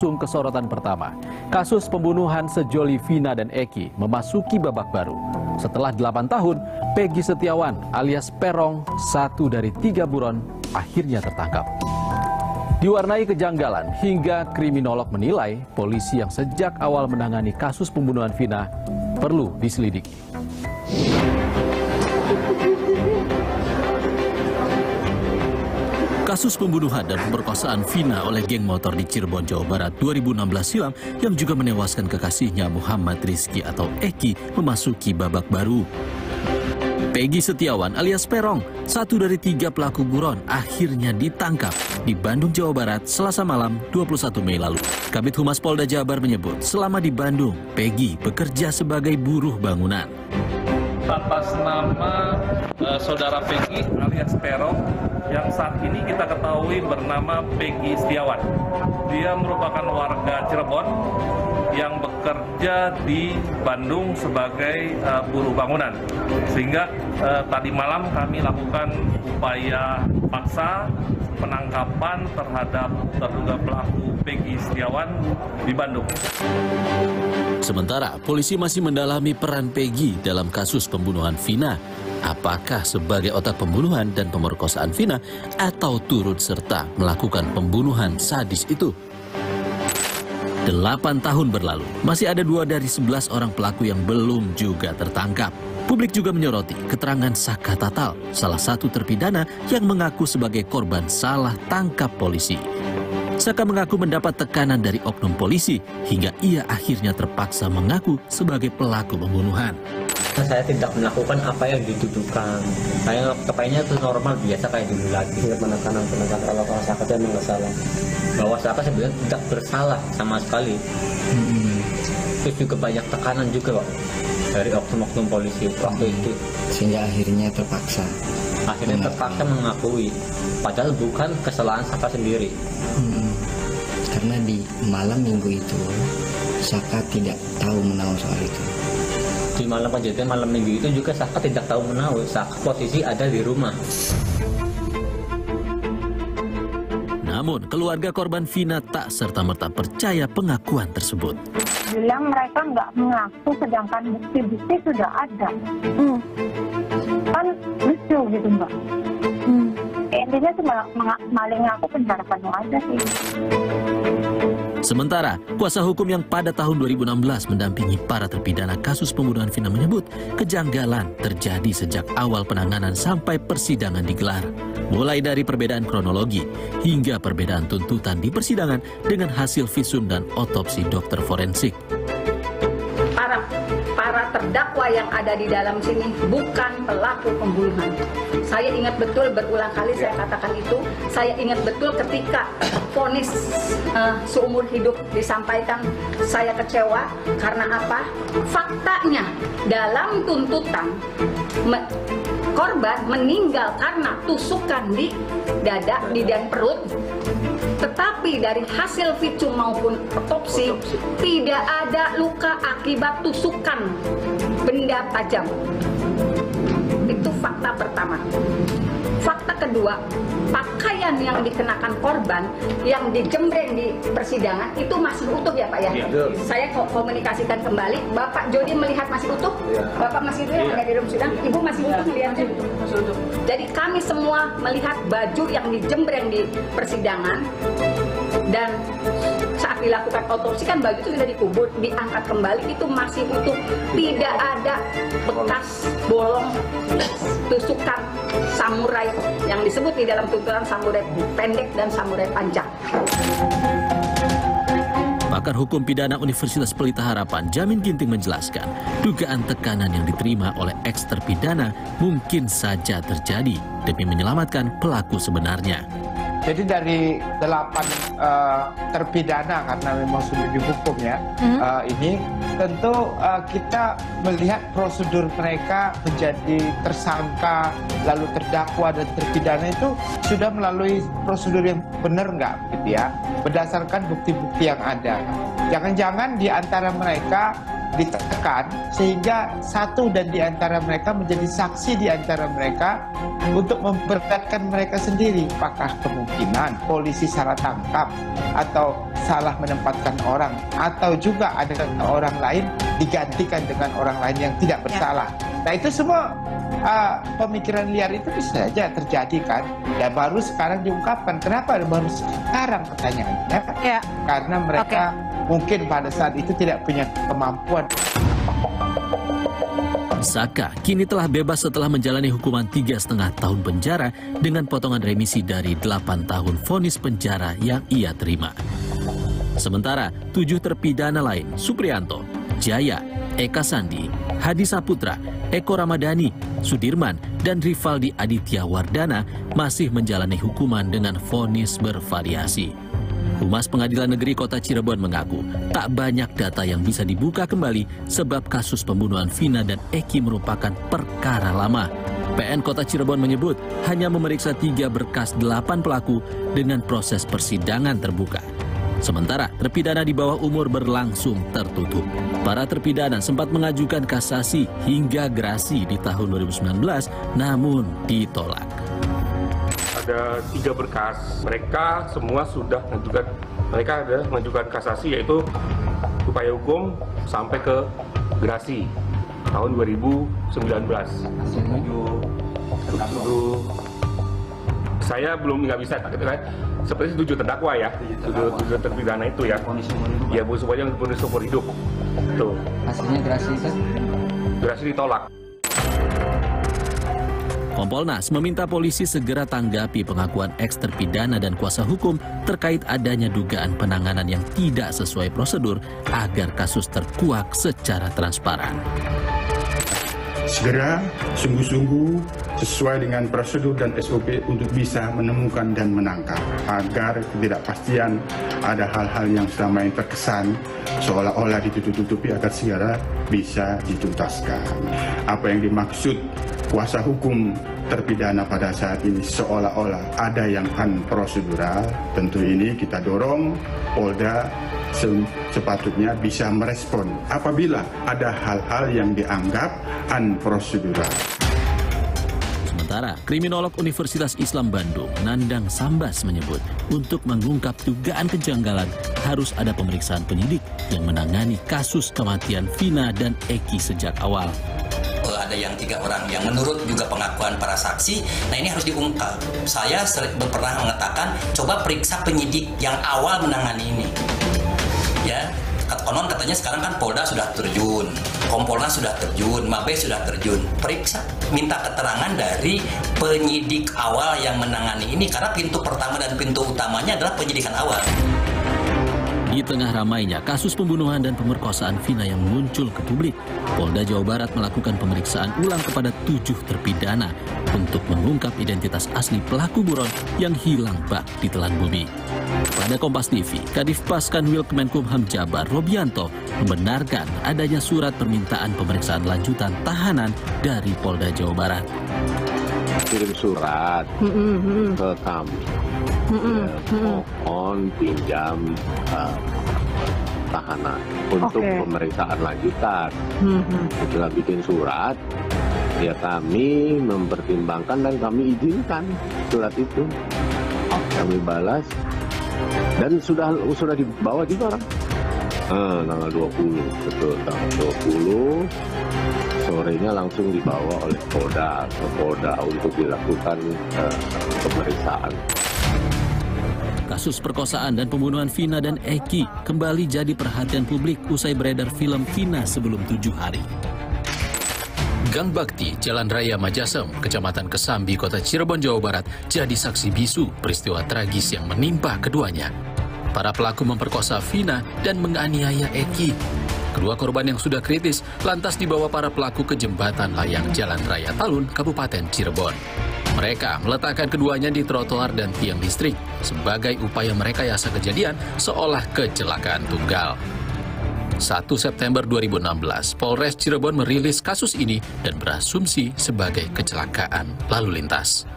langsung ke sorotan pertama. Kasus pembunuhan sejoli Vina dan Eki memasuki babak baru. Setelah 8 tahun, Peggy Setiawan alias Perong, 1 dari 3 buron, akhirnya tertangkap. Diwarnai kejanggalan hingga kriminolog menilai polisi yang sejak awal menangani kasus pembunuhan Vina perlu diselidiki. Kasus pembunuhan dan pemerkosaan Vina oleh geng motor di Cirebon, Jawa Barat 2016 silam yang juga menewaskan kekasihnya Muhammad Rizky atau Eki memasuki babak baru. Peggy Setiawan alias Perong, 1 dari 3 pelaku buron, akhirnya ditangkap di Bandung, Jawa Barat Selasa malam 21 Mei lalu. Kabid Humas Polda Jabar menyebut selama di Bandung, Peggy bekerja sebagai buruh bangunan. Atas nama saudara Peggy alias Perong yang saat ini kita ketahui bernama Peggy Setiawan. Dia merupakan warga Cirebon yang bekerja di Bandung sebagai buruh bangunan. Sehingga tadi malam kami lakukan upaya paksa penangkapan terhadap terduga pelaku Peggy Setiawan di Bandung. Sementara polisi masih mendalami peran Peggy dalam kasus pembunuhan Vina. Apakah sebagai otak pembunuhan dan pemerkosaan Vina atau turut serta melakukan pembunuhan sadis itu? 8 tahun berlalu, masih ada 2 dari 11 orang pelaku yang belum juga tertangkap. Publik juga menyoroti keterangan Saka Tatal, salah satu terpidana yang mengaku sebagai korban salah tangkap polisi. Saka mengaku mendapat tekanan dari oknum polisi hingga ia akhirnya terpaksa mengaku sebagai pelaku pembunuhan. Saya tidak melakukan apa yang dituduhkan. Saya kepainya itu normal biasa kayak dulu lagi. Penekanan kalau Saka itu emang nggak salah. Bahwa Saka sebenarnya tidak bersalah sama sekali. Terus juga banyak tekanan juga kok dari oknum-oknum polisi waktu itu. Sehingga akhirnya terpaksa. Terpaksa mengakui. Padahal bukan kesalahan Saka sendiri. Karena di malam minggu itu Saka tidak tahu menahu soal itu. Di malam kejadian malam minggu itu juga Saka tidak tahu menahu. Saka posisi ada di rumah. Namun keluarga korban Vina tak serta-merta percaya pengakuan tersebut. Bilang mereka nggak mengaku sedangkan bukti-bukti sudah ada. Kan lucu gitu Mbak. Intinya cuma maling ngaku penjarakan aja sih. Sementara, kuasa hukum yang pada tahun 2016 mendampingi para terpidana kasus pembunuhan Vina menyebut kejanggalan terjadi sejak awal penanganan sampai persidangan digelar. Mulai dari perbedaan kronologi hingga perbedaan tuntutan di persidangan dengan hasil visum dan otopsi dokter forensik. Para terdakwa yang ada di dalam sini bukan pelaku pembunuhan. Saya ingat betul, berulang kali saya katakan itu. Saya ingat betul ketika vonis seumur hidup disampaikan, saya kecewa karena apa? Faktanya dalam tuntutan korban meninggal karena tusukan di dada, di dan perut. Tetapi dari hasil visum maupun otopsi tidak ada luka akibat tusukan benda tajam. Itu fakta pertama. Fakta kedua, pakaian yang dikenakan korban yang dijembreng di persidangan itu masih utuh ya Pak ya? Saya komunikasikan kembali, Bapak Jody melihat masih utuh? Bapak masih utuh yang ada di dalam sidang? Ibu masih utuh melihatnya? Jadi kami semua melihat baju yang dijembreng di persidangan dan saat dilakukan otopsi kan baju itu sudah dikubur, diangkat kembali itu masih utuh, tidak ada bekas bolong tusukan samurai yang disebut di dalam tuntutan samurai pendek dan samurai panjang. Pakar Hukum Pidana Universitas Pelita Harapan Jamin Ginting menjelaskan, dugaan tekanan yang diterima oleh eks terpidana mungkin saja terjadi demi menyelamatkan pelaku sebenarnya. Jadi dari 8 terpidana karena memang sudah dihukum ya, ini tentu kita melihat prosedur mereka menjadi tersangka, lalu terdakwa dan terpidana itu sudah melalui prosedur yang benar nggak gitu ya, berdasarkan bukti-bukti yang ada. Jangan-jangan di antara mereka ditekan sehingga satu dan di antara mereka menjadi saksi di antara mereka untuk memberatkan mereka sendiri. Apakah kemungkinan polisi salah tangkap atau salah menempatkan orang, atau juga ada orang lain digantikan dengan orang lain yang tidak bersalah. Nah itu semua pemikiran liar itu bisa saja terjadi kan. Dan baru sekarang diungkapkan. Kenapa baru sekarang pertanyaannya? Karena mereka mungkin pada saat itu tidak punya kemampuan. Saka kini telah bebas setelah menjalani hukuman 3,5 tahun penjara dengan potongan remisi dari 8 tahun vonis penjara yang ia terima. Sementara 7 terpidana lain, Suprianto, Jaya, Eka Sandi, Hadi Saputra, Eko Ramadhani, Sudirman, dan Rivaldi Aditya Wardana masih menjalani hukuman dengan vonis bervariasi. Humas Pengadilan Negeri Kota Cirebon mengaku tak banyak data yang bisa dibuka kembali sebab kasus pembunuhan Vina dan Eki merupakan perkara lama. PN Kota Cirebon menyebut hanya memeriksa 3 berkas 8 pelaku dengan proses persidangan terbuka. Sementara terpidana di bawah umur berlangsung tertutup. Para terpidana sempat mengajukan kasasi hingga gerasi di tahun 2019 namun ditolak. Ada 3 berkas, mereka semua sudah mengajukan kasasi, yaitu upaya hukum sampai ke gerasi tahun 2019. Saya belum nggak bisa, seperti 7 terdakwa ya, 7 terpidana itu ya, ya bu semuanya vonis seumur hidup. Tuh. Hasilnya gerasi itu? Gerasi ditolak. Kompolnas meminta polisi segera tanggapi pengakuan eks terpidana dan kuasa hukum terkait adanya dugaan penanganan yang tidak sesuai prosedur agar kasus terkuak secara transparan. Segera, sungguh-sungguh, sesuai dengan prosedur dan SOP untuk bisa menemukan dan menangkap, agar ketidakpastian ada hal-hal yang selama ini terkesan seolah-olah ditutup-tutupi agar segera bisa dituntaskan. Apa yang dimaksud kuasa hukum terpidana pada saat ini seolah-olah ada yang unprosedural, tentu ini kita dorong Polda sepatutnya bisa merespon apabila ada hal-hal yang dianggap unprosedural. Sementara, kriminolog Universitas Islam Bandung, Nandang Sambas menyebut untuk mengungkap dugaan kejanggalan harus ada pemeriksaan penyidik yang menangani kasus kematian Vina dan Eki sejak awal. Ada yang 3 orang yang menurut juga pengakuan para saksi, nah ini harus diungkap. Saya pernah mengatakan coba periksa penyidik yang awal menangani ini. Ya, konon katanya sekarang kan Polda sudah terjun, Kompolnas sudah terjun, Mabes sudah terjun. Periksa, minta keterangan dari penyidik awal yang menangani ini karena pintu pertama dan pintu utamanya adalah penyidikan awal. Di tengah ramainya kasus pembunuhan dan pemerkosaan Vina yang muncul ke publik, Polda Jawa Barat melakukan pemeriksaan ulang kepada 7 terpidana untuk mengungkap identitas asli pelaku buron yang hilang bak di telan bumi. Pada Kompas TV, Kadif Paskanwil Kemenkumham Jabar, Robianto, membenarkan adanya surat permintaan pemeriksaan lanjutan tahanan dari Polda Jawa Barat. Kirim surat ke kami. Mohon pinjam tahanan untuk pemeriksaan lanjutan. Setelah bikin surat, ya kami mempertimbangkan dan kami izinkan surat itu. Kami balas dan sudah dibawa juga orang. Tanggal 20, betul tanggal 20 sorenya langsung dibawa oleh Polda ke Polda untuk dilakukan pemeriksaan. Kasus perkosaan dan pembunuhan Vina dan Eki kembali jadi perhatian publik usai beredar film Vina sebelum 7 hari. Gang Bakti, Jalan Raya Majasem, Kecamatan Kesambi, Kota Cirebon, Jawa Barat, jadi saksi bisu peristiwa tragis yang menimpa keduanya. Para pelaku memperkosa Vina dan menganiaya Eki. Kedua korban yang sudah kritis lantas dibawa para pelaku ke jembatan layang Jalan Raya Talun, Kabupaten Cirebon. Mereka meletakkan keduanya di trotoar dan tiang listrik sebagai upaya merekayasa kejadian seolah kecelakaan tunggal. 1 September 2016, Polres Cirebon merilis kasus ini dan berasumsi sebagai kecelakaan lalu lintas.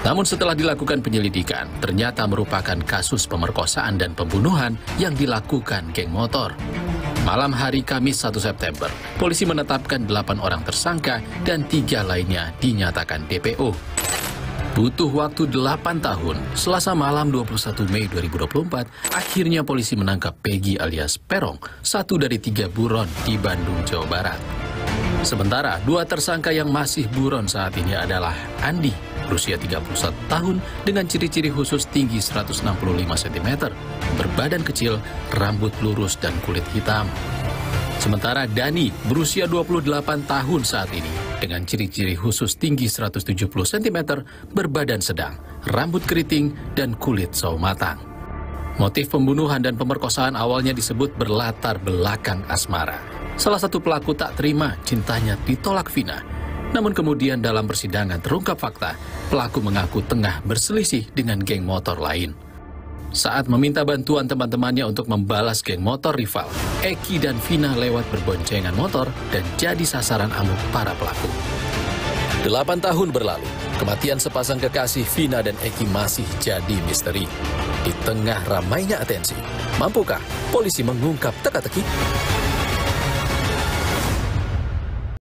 Namun setelah dilakukan penyelidikan, ternyata merupakan kasus pemerkosaan dan pembunuhan yang dilakukan geng motor. Malam hari Kamis 1 September, polisi menetapkan 8 orang tersangka dan 3 lainnya dinyatakan DPO. Butuh waktu 8 tahun, Selasa malam 21 Mei 2024, akhirnya polisi menangkap Peggy alias Perong, satu dari 3 buron di Bandung, Jawa Barat. Sementara 2 tersangka yang masih buron saat ini adalah Andi, berusia 31 tahun dengan ciri-ciri khusus tinggi 165 cm, berbadan kecil, rambut lurus dan kulit hitam. Sementara Dani berusia 28 tahun saat ini dengan ciri-ciri khusus tinggi 170 cm, berbadan sedang, rambut keriting dan kulit sawo matang. Motif pembunuhan dan pemerkosaan awalnya disebut berlatar belakang asmara. Salah satu pelaku tak terima cintanya ditolak Vina. Namun kemudian dalam persidangan terungkap fakta, pelaku mengaku tengah berselisih dengan geng motor lain. Saat meminta bantuan teman-temannya untuk membalas geng motor rival, Eki dan Vina lewat berboncengan motor dan jadi sasaran amuk para pelaku. 8 tahun berlalu, kematian sepasang kekasih Vina dan Eki masih jadi misteri. Di tengah ramainya atensi, mampukah polisi mengungkap teka-teki?